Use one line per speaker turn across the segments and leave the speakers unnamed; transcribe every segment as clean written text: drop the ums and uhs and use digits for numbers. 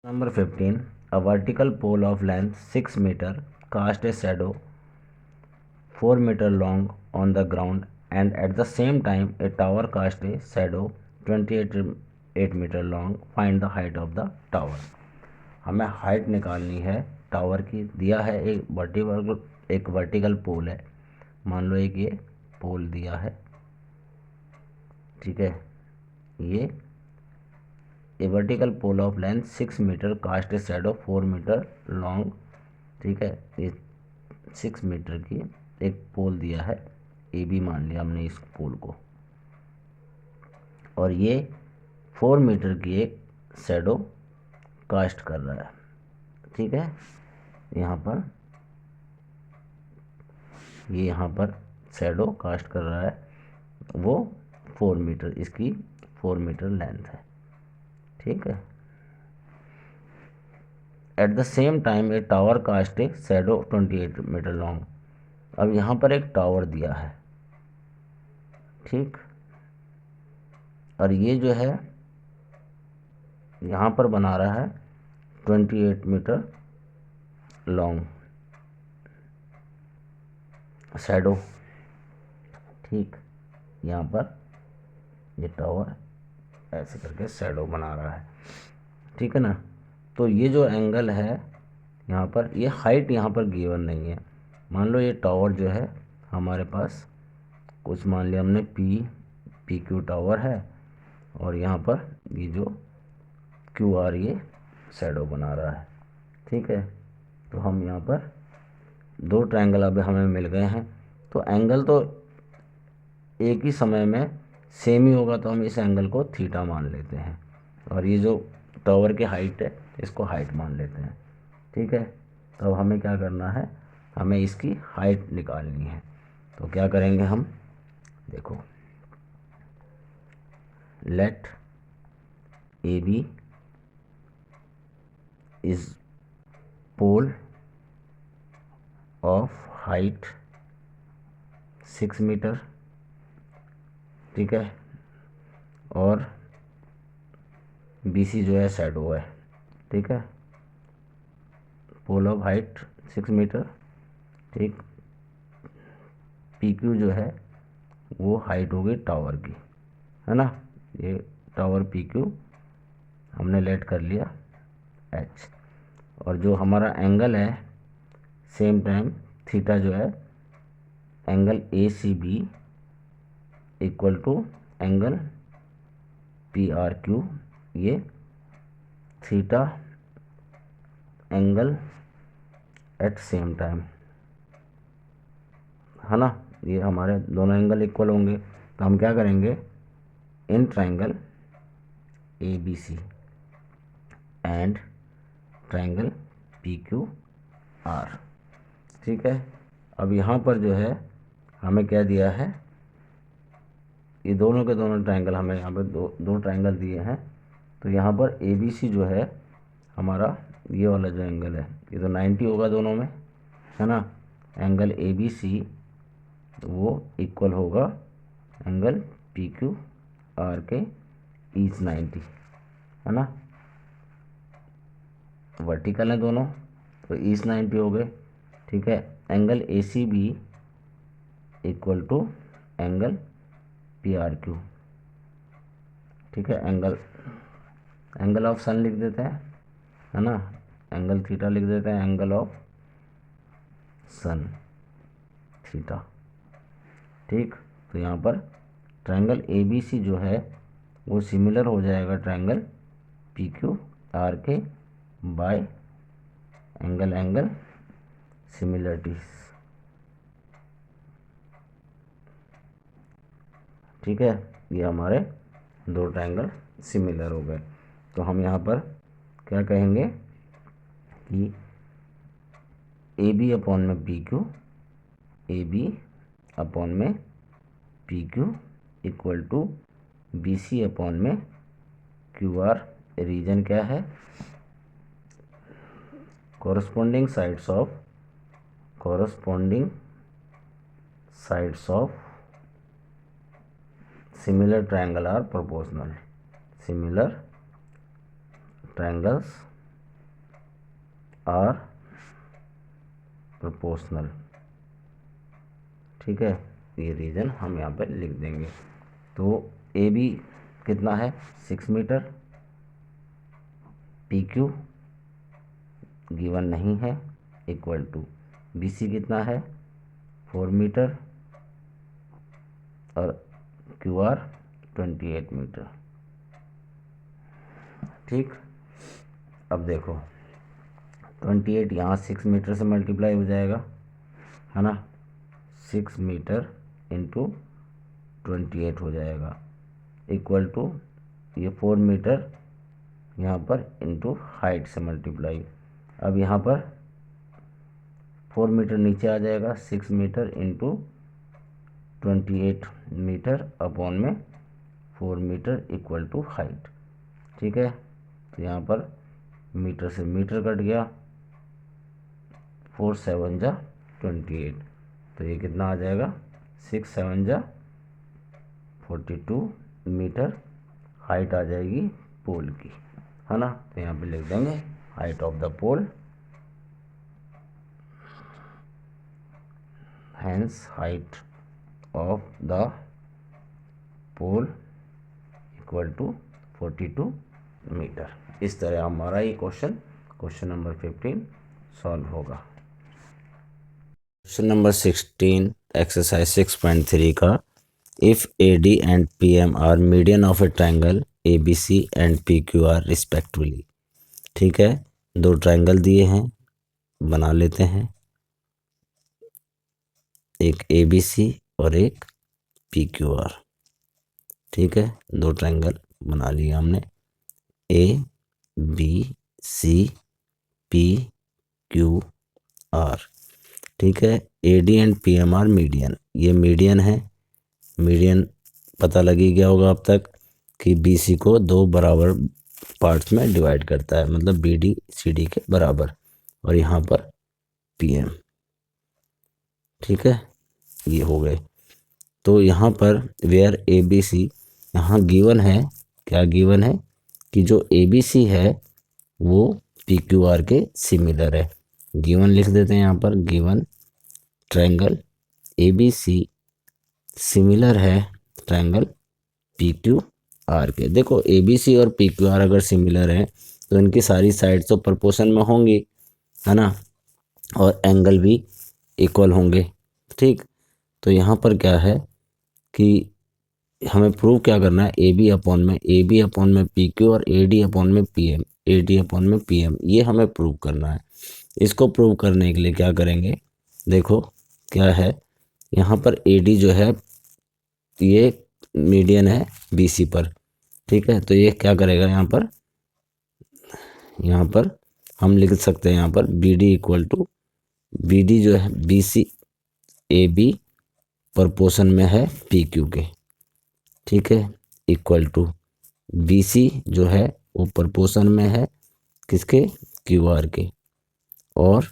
Number 15. A vertical pole of length 6 meter cast a shadow 4 meter long on the ground, and at the same time a tower cast a shadow 28 meter long. Find the height of the tower. हमें height निकालनी है tower की। दिया है एक vertical पोल है। मान लो एक ये पोल दिया है, ठीक है। ये a vertical pole of length 6 metre cast a shadow 4 metre long, ठीक है। ये 6 मीटर की एक पोल दिया है, ए बी मान लिया हमने इस पोल को, और ये 4 मीटर की एक शैडो कास्ट कर रहा है, ठीक है। यहाँ पर ये यहाँ पर शैडो कास्ट कर रहा है, वो 4 मीटर, इसकी 4 मीटर लेंथ है, ठीक है। At the same time a tower cast a shadow 28 metre long. अब यहाँ पर एक टावर दिया है, ठीक, और ये जो है यहाँ पर बना रहा है 28 मीटर लॉन्ग शैडो, ठीक। यहाँ पर ये टावर ऐसे करके शैडो बना रहा है, ठीक है ना। तो ये जो एंगल है यहाँ पर, ये हाइट यहाँ पर गिवन नहीं है। मान लो ये टावर जो है हमारे पास कुछ मान लिया हमने पी क्यू टावर है, और यहाँ पर ये जो क्यू आर ये शैडो बना रहा है, ठीक है। तो हम यहाँ पर दो ट्रायंगल अब हमें मिल गए हैं। तो एंगल तो एक ही समय में सेम ही होगा, तो हम इस एंगल को थीटा मान लेते हैं, और ये जो टावर की हाइट है इसको हाइट मान लेते हैं, ठीक है। तो अब हमें क्या करना है, हमें इसकी हाइट निकालनी है। तो क्या करेंगे हम, देखो, let A B is pole of height 6 metre, ठीक है, और बी सी जो है शैडो है, ठीक है। पोल ऑफ हाइट 6 मीटर, ठीक। पी क्यू जो है वो हाइट होगी टावर की, है ना। ये टावर पी क्यू हमने लेट कर लिया एच, और जो हमारा एंगल है सेम टाइम थीटा जो है angle A C B equal to angle P R Q, ये theta angle at same time, है ना। ये हमारे दोनों एंगल इक्वल होंगे, तो हम क्या करेंगे, in triangle A B C and triangle P Q R, ठीक है। अब यहाँ पर जो है हमें क्या दिया है, ये दोनों के दोनों ट्रायंगल, हमें यहाँ पर दो ट्रायंगल दिए हैं। तो यहाँ पर ए बी सी जो है हमारा ये वाला जो एंगल है, ये तो 90 होगा दोनों में, है ना। एंगल ए बी सी वो इक्वल होगा एंगल पी क्यू आर के ईच 90, है ना। वर्टिकल है दोनों, तो ईच 90 हो गए, ठीक है। Angle A C B equal to angle P R Q, ठीक है। एंगल ऑफ सन लिख देते हैं, है ना। एंगल थीटा लिख देते हैं, एंगल ऑफ सन थीटा, ठीक। तो यहाँ पर ट्रायंगल ए बी सी जो है वो सिमिलर हो जाएगा ट्रायंगल पी क्यू आर के बाय एंगल सिमिलरिटीज, ठीक है। ये हमारे दो ट्रायंगल सिमिलर हो गए। तो हम यहाँ पर क्या कहेंगे कि ए बी अपॉन में P Q, A B upon में P Q equal to B C upon में क्यू आर। रीजन क्या है, corresponding sides of similar triangle are proportional. Similar triangles are proportional. ठीक है, ये रीज़न हम यहाँ पर लिख देंगे। तो ए बी कितना है 6 मीटर, पी क्यू गिवन नहीं है, इक्वल टू बी सी कितना है 4 मीटर और क्यू आर 28 मीटर। ठीक, अब देखो 28 यहाँ 6 मीटर से मल्टीप्लाई हो जाएगा, है ना, 6 मीटर इंटू 28 हो जाएगा, इक्वल टू ये 4 मीटर यहाँ पर इंटू हाइट से मल्टीप्लाई। अब यहाँ पर 4 मीटर नीचे आ जाएगा, 6 मीटर इंटू 28 मीटर अपॉन में 4 मीटर इक्वल टू हाइट। ठीक है, तो यहाँ पर मीटर से मीटर कट गया, 4 7 जा 28, तो ये कितना आ जाएगा 6 7 जा 42 मीटर हाइट आ जाएगी पोल की, है ना। तो यहाँ पे लिख देंगे height of the pole, hence height of the pole equal to 42 metre. इस तरह हमारा ये क्वेश्चन नंबर 15 सॉल्व होगा। क्वेश्चन नंबर 16 एक्सरसाइज 6.3 का, if A D and P M are median of a triangle A B C and P Q R respectively. ठीक है, दो triangle दिए हैं, बना लेते हैं, एक ए बी सी और एक पी क्यू आर। ठीक है, दो ट्राइंगल बना लिया हमने, A B C P Q R. ठीक है, A D and P M are median, ये मीडियन है, मीडियन पता लगी गया होगा अब तक कि बी सी को दो बराबर पार्ट्स में डिवाइड करता है, मतलब बी डी सी डी के बराबर, और यहाँ पर पी एम। ठीक है, ये हो गए। तो यहाँ पर वेयर ए बी सी, यहाँ गिवन है, क्या गिवन है कि जो ए बी सी है वो पी क्यू आर के सिमिलर है। गिवन लिख देते हैं यहाँ पर, given triangle A B C similar है ट्रायंगल पी क्यू आर के। देखो ए बी सी और पी क्यू आर अगर सिमिलर है तो इनकी सारी साइड्स तो प्रोपोर्शन में होंगी, है ना, और एंगल भी इक्वल होंगे। ठीक, तो यहाँ पर क्या है कि हमें प्रूव क्या करना है, ए बी अपॉन में पी क्यू और ए डी अपॉन में P M, A D upon में पी एम, ये हमें प्रूव करना है। इसको प्रूव करने के लिए क्या करेंगे, देखो क्या है, यहाँ पर ए डी जो है ये मीडियन है बी सी पर। ठीक है, तो ये क्या करेगा, यहाँ पर हम लिख सकते हैं, यहाँ पर B D equal to, B D जो है B C A B proportion में है पी क्यू के। ठीक है, इक्वल टू बी सी जो है वो प्रोपोर्शन में है किसके, क्यू आर के, और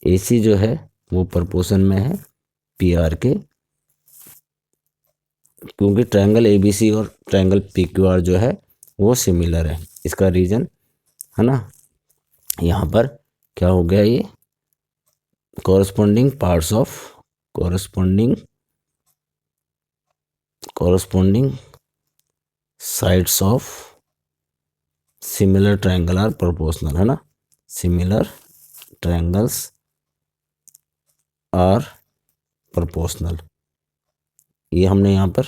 ए सी जो है वो प्रोपोर्शन में है पी आर के, क्योंकि ट्रायंगल ए बी सी और ट्रायंगल पी क्यू आर जो है वो सिमिलर है। इसका रीजन है ना, यहाँ पर क्या हो गया, ये corresponding parts of corresponding sides of similar triangle are proportional, है ना, similar triangles are proportional, ये हमने यहाँ पर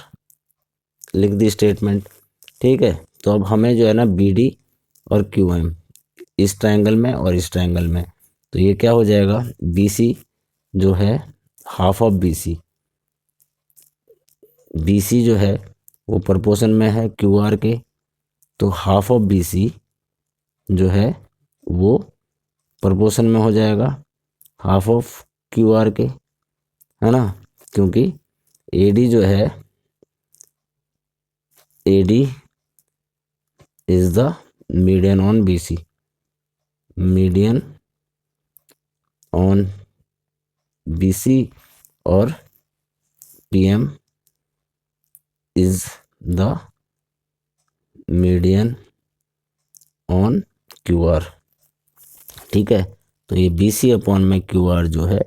लिख दी स्टेटमेंट। ठीक है, तो अब हमें जो है ना बी डी और क्यू एम इस ट्रायंगल में और इस ट्रायंगल में, तो ये क्या हो जाएगा, बी सी जो है हाफ ऑफ बी सी जो है वो प्रोपोर्शन में है क्यू आर के, तो हाफ ऑफ बी सी जो है वो प्रोपोर्शन में हो जाएगा हाफ ऑफ क्यू आर के, है ना, क्योंकि ए डी जो है, A D is the median on B C, median on B C, और P M is the median on Q R. ठीक है। तो ये बी सी अपॉन में क्यू आर जो है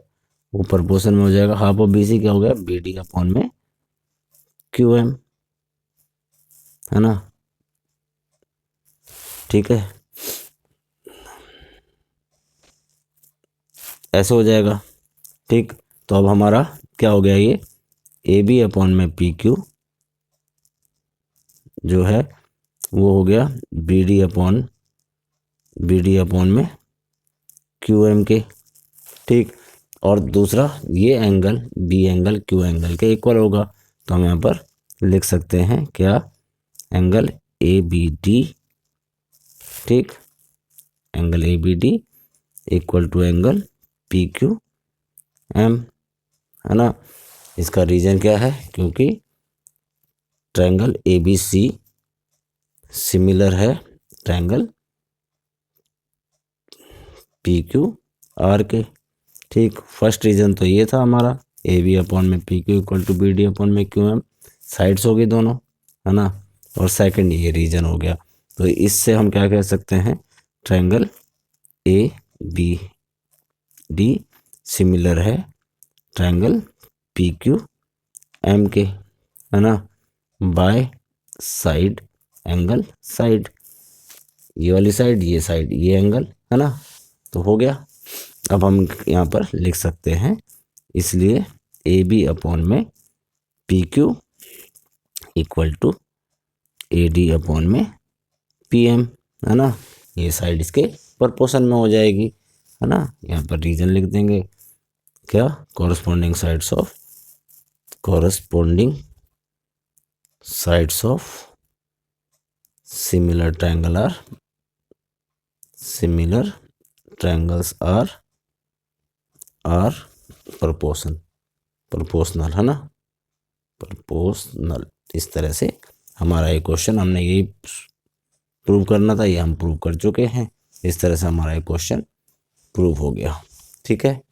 वो प्रोपोर्शन में हो जाएगा, हाफ ऑफ बी सी क्या हो गया, बी डी अपॉन में क्यू एम, है ना। ठीक है, ऐसे हो जाएगा। ठीक, तो अब हमारा क्या हो गया, ये ए बी अपॉन में पी क्यू जो है वो हो गया बी डी अपॉन में क्यू एम के। ठीक, और दूसरा ये angle B angle Q angle के इक्वल होगा, तो हम यहाँ पर लिख सकते हैं क्या, एंगल ए बी डी। ठीक, angle A B D equal to angle P Q M, है ना। इसका रीजन क्या है, क्योंकि triangle A B C similar है ट्रायंगल पी क्यू आर के। ठीक, फर्स्ट रीजन तो ये था हमारा, ए बी अपॉन में P Q equal to B D upon में क्यू एम, साइड्स हो गई दोनों, है ना। और सेकंड ये रीजन हो गया, तो इससे हम क्या कह सकते हैं, triangle A B D similar है ट्रायंगल पी क्यू एम के, है ना, बाय साइड एंगल साइड, ये वाली साइड ये एंगल, है ना। तो हो गया। अब हम यहाँ पर लिख सकते हैं, इसलिए ए बी अपॉन में P Q equal to A D upon में पी एम, है ना। ये साइड इसके प्रोपोर्शन में हो जाएगी, है ना। यहाँ पर रीजन लिख देंगे क्या, corresponding sides of similar triangles are proportional, है ना, प्रोपोर्शनल। इस तरह से हमारा ये क्वेश्चन, हमने यही प्रूव करना था, ये हम प्रूव कर चुके हैं। इस तरह से हमारा ये क्वेश्चन प्रूव हो गया। ठीक है।